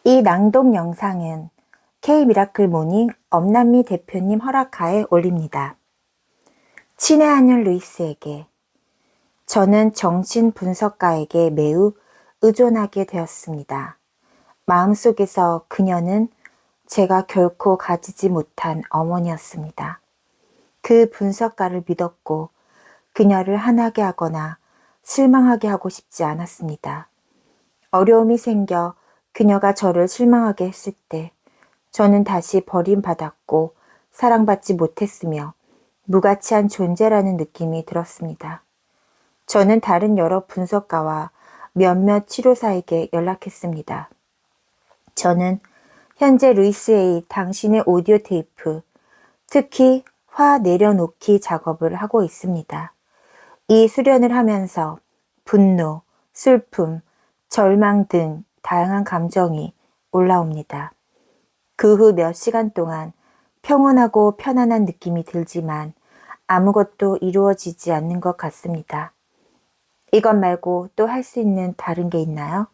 이 낭독 영상은 K-미라클 모닝 엄남미 대표님 허락하에 올립니다. 친애하는 루이스에게 저는 정신분석가에게 매우 의존하게 되었습니다. 마음속에서 그녀는 제가 결코 가지지 못한 어머니였습니다. 그 분석가를 믿었고 그녀를 화나게 하거나 실망하게 하고 싶지 않았습니다. 어려움이 생겨 그녀가 저를 실망하게 했을 때 저는 다시 버림받았고 사랑받지 못했으며 무가치한 존재라는 느낌이 들었습니다. 저는 다른 여러 분석가와 몇몇 치료사에게 연락했습니다. 저는 현재 루이스의 당신의 오디오 테이프, 특히 화 내려놓기 작업을 하고 있습니다. 이 수련을 하면서 분노, 슬픔, 절망 등 다양한 감정이 올라옵니다. 그 후 몇 시간 동안 평온하고 편안한 느낌이 들지만 아무것도 이루어지지 않는 것 같습니다. 이것 말고 또 할 수 있는 다른 게 있나요?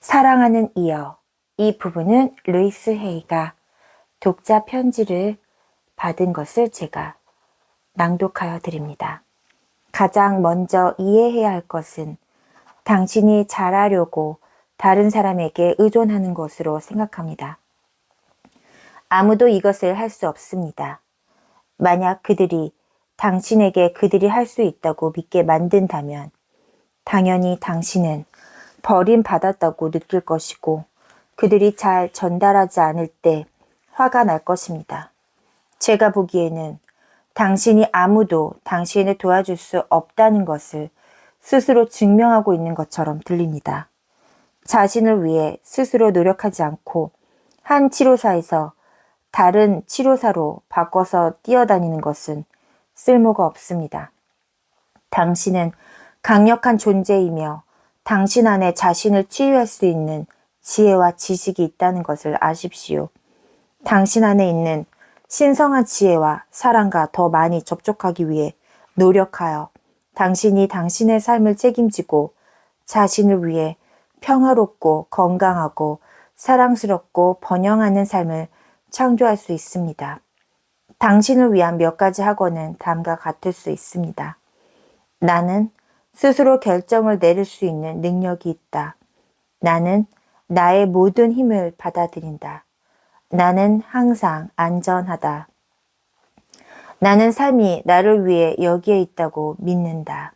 사랑하는 이여, 이 부분은 루이스 헤이가 독자 편지를 받은 것을 제가 낭독하여 드립니다. 가장 먼저 이해해야 할 것은 당신이 잘하려고 다른 사람에게 의존하는 것으로 생각합니다. 아무도 이것을 할 수 없습니다. 만약 그들이 당신에게 그들이 할 수 있다고 믿게 만든다면 당연히 당신은 버림받았다고 느낄 것이고 그들이 잘 전달하지 않을 때 화가 날 것입니다. 제가 보기에는 당신이 아무도 당신을 도와줄 수 없다는 것을 스스로 증명하고 있는 것처럼 들립니다. 자신을 위해 스스로 노력하지 않고 한 치료사에서 다른 치료사로 바꿔서 뛰어다니는 것은 쓸모가 없습니다. 당신은 강력한 존재이며 당신 안에 자신을 치유할 수 있는 지혜와 지식이 있다는 것을 아십시오. 당신 안에 있는 신성한 지혜와 사랑과 더 많이 접촉하기 위해 노력하여 당신이 당신의 삶을 책임지고 자신을 위해 평화롭고 건강하고 사랑스럽고 번영하는 삶을 창조할 수 있습니다. 당신을 위한 몇 가지 학원은 다음과 같을 수 있습니다. 나는 스스로 결정을 내릴 수 있는 능력이 있다. 나는 나의 모든 힘을 받아들인다. 나는 항상 안전하다. 나는 삶이 나를 위해 여기에 있다고 믿는다.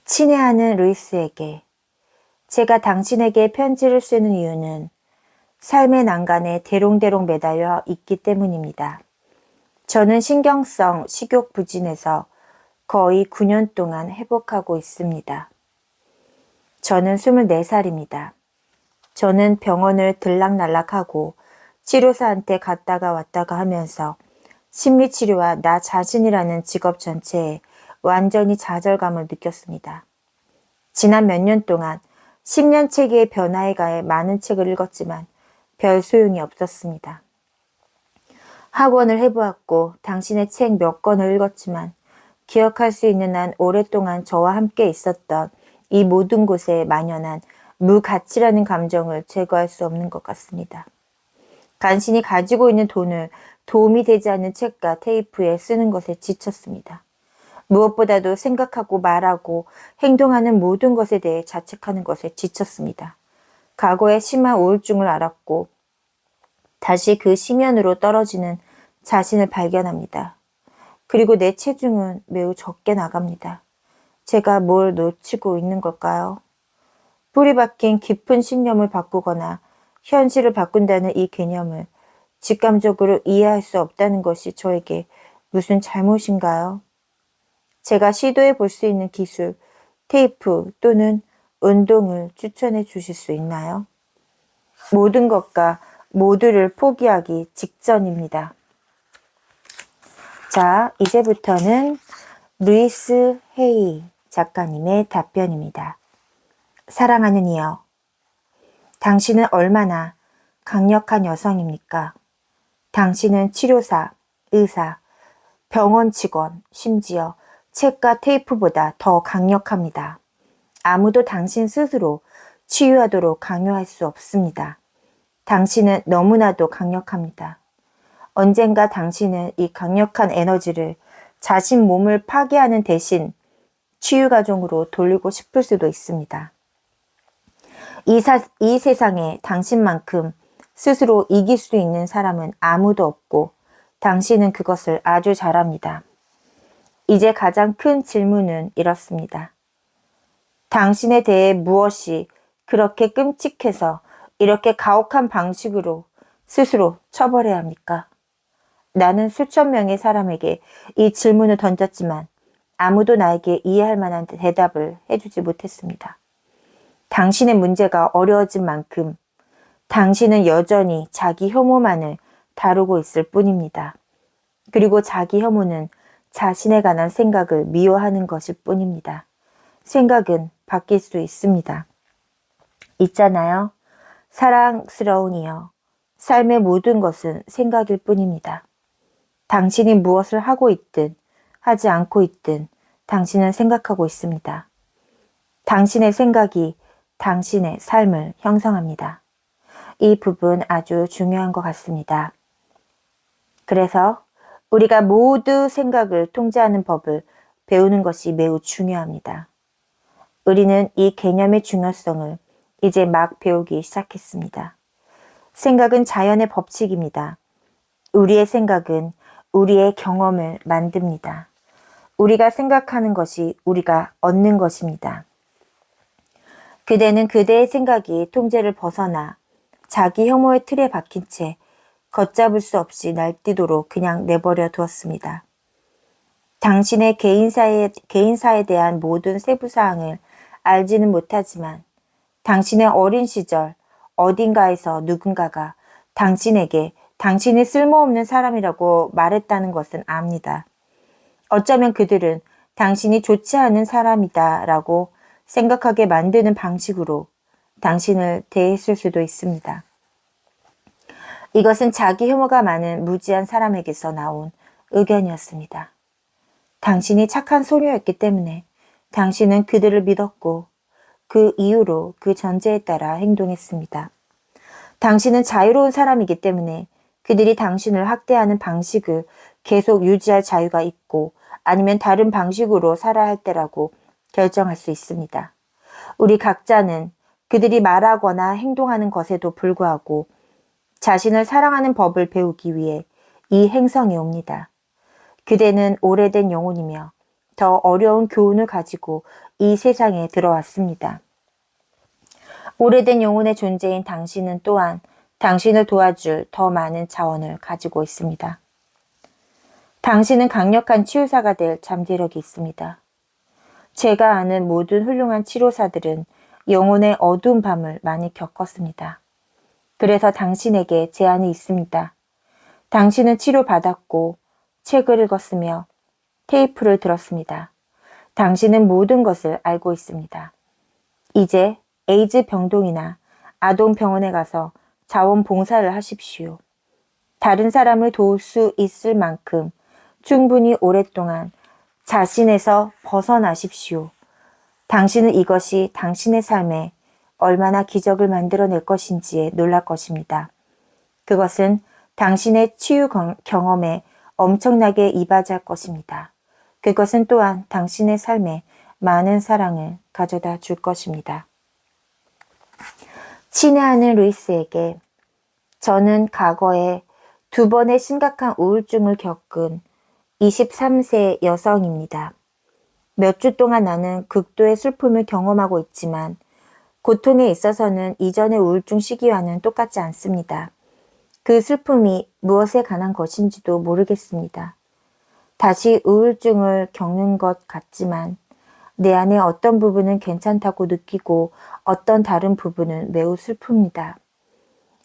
친애하는 루이스에게 제가 당신에게 편지를 쓰는 이유는 삶의 난간에 대롱대롱 매달려 있기 때문입니다. 저는 신경성 식욕 부진에서 거의 9년 동안 회복하고 있습니다. 저는 24살입니다. 저는 병원을 들락날락하고 치료사한테 갔다가 왔다가 하면서 심리치료와 나 자신이라는 직업 전체에 완전히 좌절감을 느꼈습니다. 지난 몇 년 동안 10년 체계의 변화에 가해 많은 책을 읽었지만 별 소용이 없었습니다. 학원을 해보았고 당신의 책 몇 권을 읽었지만 기억할 수 있는 한 오랫동안 저와 함께 있었던 이 모든 곳에 만연한 무가치라는 감정을 제거할 수 없는 것 같습니다. 간신히 가지고 있는 돈을 도움이 되지 않는 책과 테이프에 쓰는 것에 지쳤습니다. 무엇보다도 생각하고 말하고 행동하는 모든 것에 대해 자책하는 것에 지쳤습니다. 과거의 심한 우울증을 알았고 다시 그 심연으로 떨어지는 자신을 발견합니다. 그리고 내 체중은 매우 적게 나갑니다. 제가 뭘 놓치고 있는 걸까요? 뿌리 박힌 깊은 신념을 바꾸거나 현실을 바꾼다는 이 개념을 직감적으로 이해할 수 없다는 것이 저에게 무슨 잘못인가요? 제가 시도해 볼 수 있는 기술, 테이프 또는 운동을 추천해 주실 수 있나요? 모든 것과 모두를 포기하기 직전입니다. 자, 이제부터는 루이스 헤이 작가님의 답변입니다. 사랑하는 이여, 당신은 얼마나 강력한 여성입니까? 당신은 치료사, 의사, 병원 직원, 심지어 책과 테이프보다 더 강력합니다. 아무도 당신 스스로 치유하도록 강요할 수 없습니다. 당신은 너무나도 강력합니다. 언젠가 당신은 이 강력한 에너지를 자신 몸을 파괴하는 대신 치유 과정으로 돌리고 싶을 수도 있습니다. 이 세상에 당신만큼 스스로 이길 수 있는 사람은 아무도 없고 당신은 그것을 아주 잘합니다. 이제 가장 큰 질문은 이렇습니다. 당신에 대해 무엇이 그렇게 끔찍해서 이렇게 가혹한 방식으로 스스로 처벌해야 합니까? 나는 수천 명의 사람에게 이 질문을 던졌지만 아무도 나에게 이해할 만한 대답을 해주지 못했습니다. 당신의 문제가 어려워진 만큼 당신은 여전히 자기 혐오만을 다루고 있을 뿐입니다. 그리고 자기 혐오는 자신에 관한 생각을 미워하는 것일 뿐입니다. 생각은 바뀔 수 있습니다. 있잖아요. 사랑스러운 이여, 삶의 모든 것은 생각일 뿐입니다. 당신이 무엇을 하고 있든 하지 않고 있든 당신은 생각하고 있습니다. 당신의 생각이 당신의 삶을 형성합니다. 이 부분 아주 중요한 것 같습니다. 그래서 우리가 모두 생각을 통제하는 법을 배우는 것이 매우 중요합니다. 우리는 이 개념의 중요성을 이제 막 배우기 시작했습니다. 생각은 자연의 법칙입니다. 우리의 생각은 우리의 경험을 만듭니다. 우리가 생각하는 것이 우리가 얻는 것입니다. 그대는 그대의 생각이 통제를 벗어나 자기 혐오의 틀에 박힌 채 걷잡을 수 없이 날뛰도록 그냥 내버려 두었습니다. 당신의 개인사에 대한 모든 세부사항을 알지는 못하지만 당신의 어린 시절 어딘가에서 누군가가 당신에게 당신이 쓸모없는 사람이라고 말했다는 것은 압니다. 어쩌면 그들은 당신이 좋지 않은 사람이다 라고 생각하게 만드는 방식으로 당신을 대했을 수도 있습니다. 이것은 자기 혐오가 많은 무지한 사람에게서 나온 의견이었습니다. 당신이 착한 소녀였기 때문에 당신은 그들을 믿었고 그 이후로 그 전제에 따라 행동했습니다. 당신은 자유로운 사람이기 때문에 그들이 당신을 학대하는 방식을 계속 유지할 자유가 있고 아니면 다른 방식으로 살아야 할 때라고 결정할 수 있습니다. 우리 각자는 그들이 말하거나 행동하는 것에도 불구하고 자신을 사랑하는 법을 배우기 위해 이 행성에 옵니다. 그대는 오래된 영혼이며 더 어려운 교훈을 가지고 이 세상에 들어왔습니다. 오래된 영혼의 존재인 당신은 또한 당신을 도와줄 더 많은 자원을 가지고 있습니다. 당신은 강력한 치유사가 될 잠재력이 있습니다. 제가 아는 모든 훌륭한 치료사들은 영혼의 어두운 밤을 많이 겪었습니다. 그래서 당신에게 제안이 있습니다. 당신은 치료받았고 책을 읽었으며 테이프를 들었습니다. 당신은 모든 것을 알고 있습니다. 이제 에이즈 병동이나 아동병원에 가서 자원봉사를 하십시오. 다른 사람을 도울 수 있을 만큼 충분히 오랫동안 자신에서 벗어나십시오. 당신은 이것이 당신의 삶에 얼마나 기적을 만들어낼 것인지에 놀랄 것입니다. 그것은 당신의 치유 경험에 엄청나게 이바지할 것입니다. 그것은 또한 당신의 삶에 많은 사랑을 가져다 줄 것입니다. 친애하는 루이스에게 저는 과거에 2번의 심각한 우울증을 겪은 23세 여성입니다. 몇 주 동안 나는 극도의 슬픔을 경험하고 있지만 고통에 있어서는 이전의 우울증 시기와는 똑같지 않습니다. 그 슬픔이 무엇에 관한 것인지도 모르겠습니다. 다시 우울증을 겪는 것 같지만 내 안에 어떤 부분은 괜찮다고 느끼고 어떤 다른 부분은 매우 슬픕니다.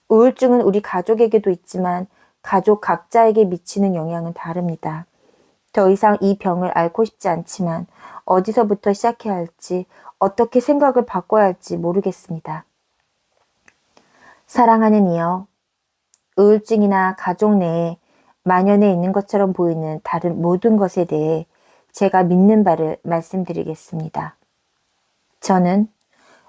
우울증은 우리 가족에게도 있지만 가족 각자에게 미치는 영향은 다릅니다. 더 이상 이 병을 앓고 싶지 않지만 어디서부터 시작해야 할지 어떻게 생각을 바꿔야 할지 모르겠습니다. 사랑하는 이여, 우울증이나 가족 내에 만연해 있는 것처럼 보이는 다른 모든 것에 대해 제가 믿는 바를 말씀드리겠습니다. 저는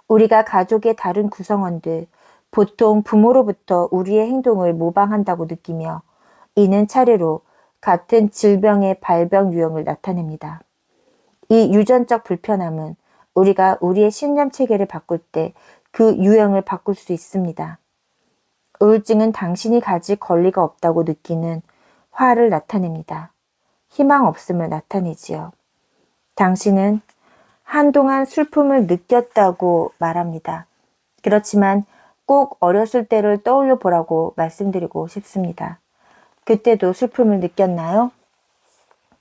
우리가 가족의 다른 구성원들, 보통 부모로부터 우리의 행동을 모방한다고 느끼며 이는 차례로 같은 질병의 발병 유형을 나타냅니다. 이 유전적 불편함은 우리가 우리의 신념 체계를 바꿀 때 그 유형을 바꿀 수 있습니다. 우울증은 당신이 가질 권리가 없다고 느끼는 화를 나타냅니다. 희망 없음을 나타내지요. 당신은 한동안 슬픔을 느꼈다고 말합니다. 그렇지만 꼭 어렸을 때를 떠올려 보라고 말씀드리고 싶습니다. 그때도 슬픔을 느꼈나요?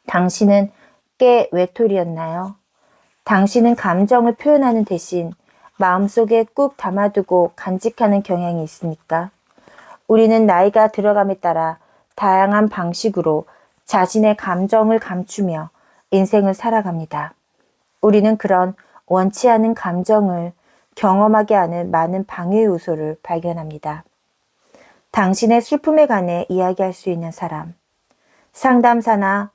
당신은 꽤 외톨이였나요? 당신은 감정을 표현하는 대신 마음속에 꾹 담아두고 간직하는 경향이 있습니까? 우리는 나이가 들어감에 따라 다양한 방식으로 자신의 감정을 감추며 인생을 살아갑니다. 우리는 그런 원치 않은 감정을 경험하게 하는 많은 방해 요소를 발견합니다. 당신의 슬픔에 관해 이야기할 수 있는 사람, 상담사나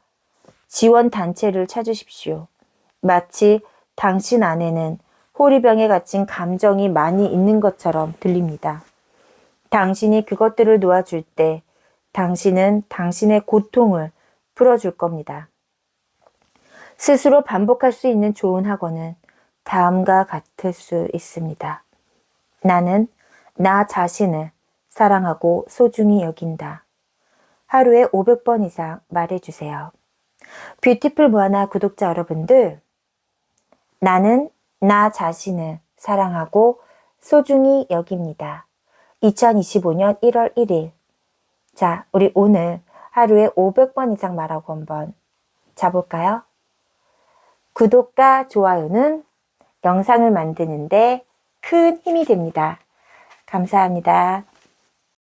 지원 단체를 찾으십시오. 마치 당신 안에는 호리병에 갇힌 감정이 많이 있는 것처럼 들립니다. 당신이 그것들을 놓아줄 때 당신은 당신의 고통을 풀어줄 겁니다. 스스로 반복할 수 있는 좋은 학원은 다음과 같을 수 있습니다. 나는 나 자신을 사랑하고 소중히 여긴다. 하루에 500번 이상 말해주세요. 뷰티풀 모아나 구독자 여러분들, 나는 나 자신을 사랑하고 소중히 여깁니다. 2025년 1월 1일. 자, 우리 오늘 하루에 500번 이상 말하고 한번 자볼까요? 구독과 좋아요는 영상을 만드는데 큰 힘이 됩니다. 감사합니다.